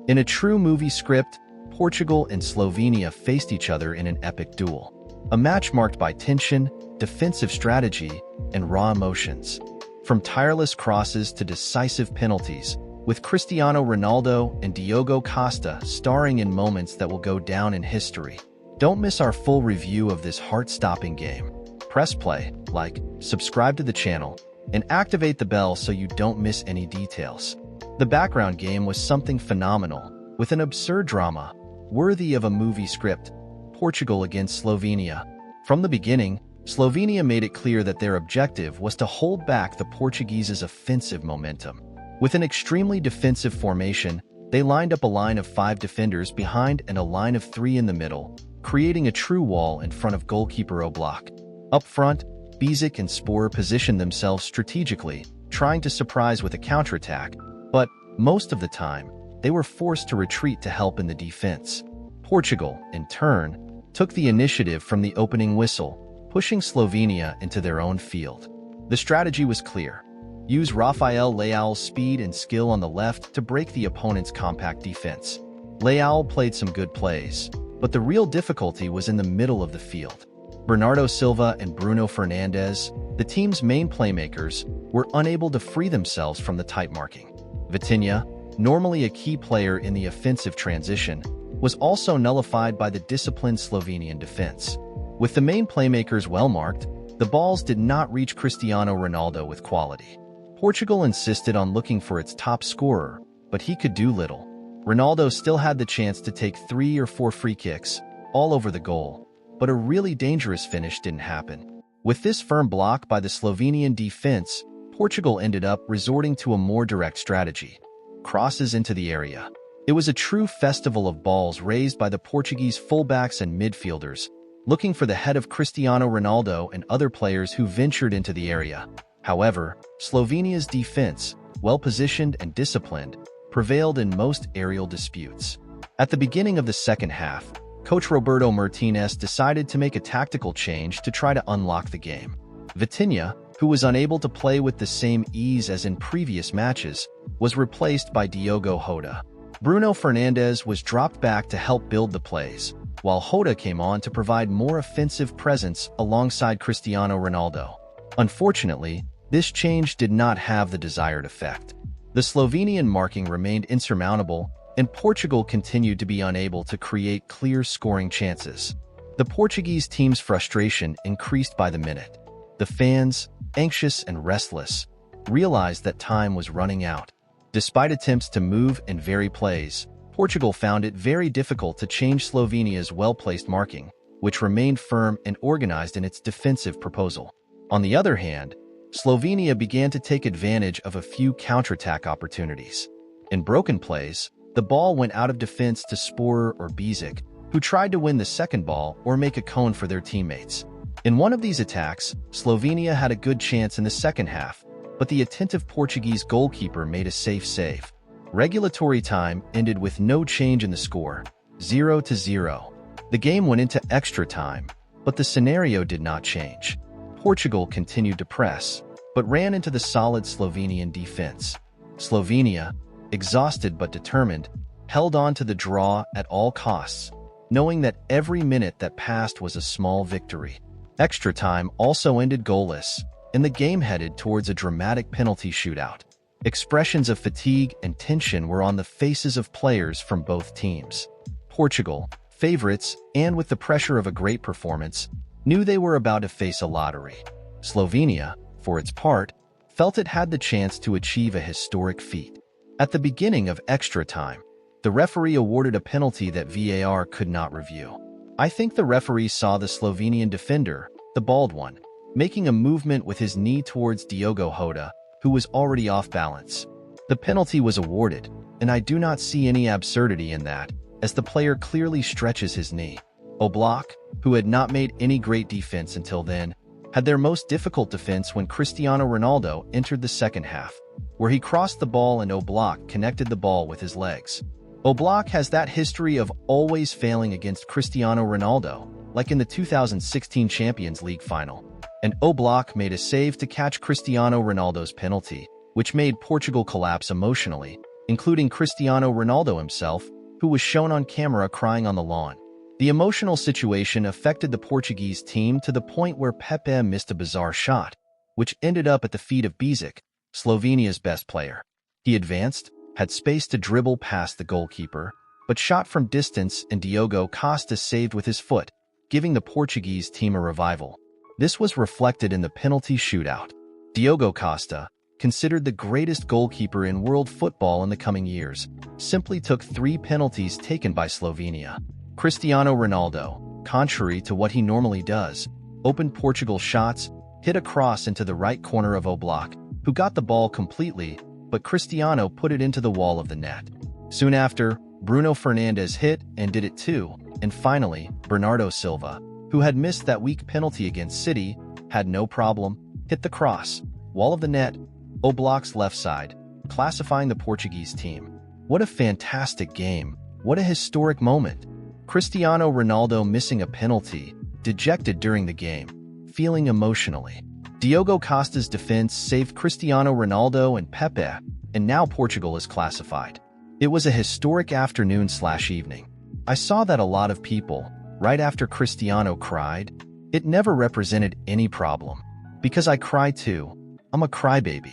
In a true movie script, Portugal and Slovenia faced each other in an epic duel. A match marked by tension, defensive strategy, and raw emotions. From tireless crosses to decisive penalties, with Cristiano Ronaldo and Dogo Costa starring in moments that will go down in history. Don't miss our full review of this heart-stopping game. Press play, like, subscribe to the channel, and activate the bell so you don't miss any details. The background game was something phenomenal, with an absurd drama, worthy of a movie script. Portugal against Slovenia. From the beginning, Slovenia made it clear that their objective was to hold back the Portuguese's offensive momentum. With an extremely defensive formation, they lined up a line of 5 defenders behind and a line of 3 in the middle, creating a true wall in front of goalkeeper Oblak. Up front, Bizic and Spoor positioned themselves strategically, trying to surprise with a counterattack, but most of the time, they were forced to retreat to help in the defense. Portugal, in turn, took the initiative from the opening whistle, pushing Slovenia into their own field. The strategy was clear. Use Rafael Leao's speed and skill on the left to break the opponent's compact defense. Leao played some good plays, but the real difficulty was in the middle of the field. Bernardo Silva and Bruno Fernandes, the team's main playmakers, were unable to free themselves from the tight marking. Vitinha, normally a key player in the offensive transition, was also nullified by the disciplined Slovenian defense. With the main playmakers well marked, the balls did not reach Cristiano Ronaldo with quality. Portugal insisted on looking for its top scorer, but he could do little. Ronaldo still had the chance to take 3 or 4 free kicks, all over the goal, but a really dangerous finish didn't happen. With this firm block by the Slovenian defense, Portugal ended up resorting to a more direct strategy. Crosses into the area. It was a true festival of balls raised by the Portuguese fullbacks and midfielders, looking for the head of Cristiano Ronaldo and other players who ventured into the area. However, Slovenia's defense, well-positioned and disciplined, prevailed in most aerial disputes. At the beginning of the second half, coach Roberto Martinez decided to make a tactical change to try to unlock the game. Vitinha, who was unable to play with the same ease as in previous matches, was replaced by Diogo Jota. Bruno Fernandes was dropped back to help build the plays, while Jota came on to provide more offensive presence alongside Cristiano Ronaldo. Unfortunately, this change did not have the desired effect. The Slovenian marking remained insurmountable, and Portugal continued to be unable to create clear scoring chances. The Portuguese team's frustration increased by the minute. The fans, anxious and restless, realized that time was running out. Despite attempts to move and vary plays, Portugal found it very difficult to change Slovenia's well-placed marking, which remained firm and organized in its defensive proposal. On the other hand, Slovenia began to take advantage of a few counterattack opportunities. In broken plays, the ball went out of defense to Spoor or Bizic, who tried to win the second ball or make a cone for their teammates. In one of these attacks, Slovenia had a good chance in the second half, but the attentive Portuguese goalkeeper made a safe save. Regulatory time ended with no change in the score, 0-0. The game went into extra time, but the scenario did not change. Portugal continued to press, but ran into the solid Slovenian defense. Slovenia, exhausted but determined, held on to the draw at all costs, knowing that every minute that passed was a small victory. Extra time also ended goalless, and the game headed towards a dramatic penalty shootout. Expressions of fatigue and tension were on the faces of players from both teams. Portugal, favorites and with the pressure of a great performance, knew they were about to face a lottery. Slovenia, for its part, felt it had the chance to achieve a historic feat. At the beginning of extra time, the referee awarded a penalty that VAR could not review. I think the referee saw the Slovenian defender, the bald one, making a movement with his knee towards Diogo Jota, who was already off balance. The penalty was awarded, and I do not see any absurdity in that, as the player clearly stretches his knee. Oblak, who had not made any great defense until then, had their most difficult defense when Cristiano Ronaldo entered the second half, where he crossed the ball and Oblak connected the ball with his legs. Oblak has that history of always failing against Cristiano Ronaldo, like in the 2016 Champions League final. And Oblak made a save to catch Cristiano Ronaldo's penalty, which made Portugal collapse emotionally, including Cristiano Ronaldo himself, who was shown on camera crying on the lawn. The emotional situation affected the Portuguese team to the point where Pepe missed a bizarre shot, which ended up at the feet of Bezic, Slovenia's best player. He advanced, had space to dribble past the goalkeeper, but shot from distance and Dogo Costa saved with his foot, giving the Portuguese team a revival. This was reflected in the penalty shootout. Dogo Costa, considered the greatest goalkeeper in world football in the coming years, simply took 3 penalties taken by Slovenia. Cristiano Ronaldo, contrary to what he normally does, opened Portugal shots, hit a cross into the right corner of Oblak, who got the ball completely, but Cristiano put it into the wall of the net. Soon after, Bruno Fernandes hit and did it too, and finally, Bernardo Silva, who had missed that weak penalty against City, had no problem, hit the cross, wall of the net, Oblak's left side, classifying the Portuguese team. What a fantastic game, what a historic moment. Cristiano Ronaldo missing a penalty, dejected during the game, feeling emotionally. Dogo Costa's defense saved Cristiano Ronaldo and Pepe, and now Portugal is classified. It was a historic afternoon/evening. I saw that a lot of people, right after Cristiano cried, it never represented any problem. Because I cry too. I'm a crybaby.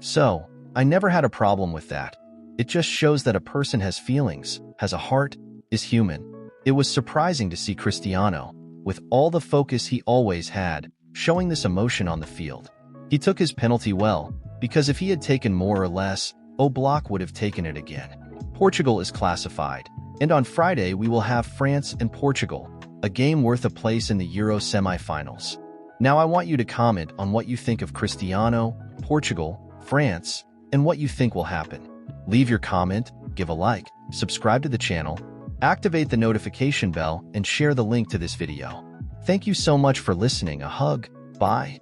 So, I never had a problem with that. It just shows that a person has feelings, has a heart, is human. It was surprising to see Cristiano, with all the focus he always had, showing this emotion on the field. He took his penalty well, because if he had taken more or less, Oblak would have taken it again. Portugal is classified, and on Friday we will have France and Portugal, a game worth a place in the Euro semi-finals. Now I want you to comment on what you think of Cristiano, Portugal, France, and what you think will happen. Leave your comment, give a like, subscribe to the channel, activate the notification bell, and share the link to this video. Thank you so much for listening. A hug. Bye.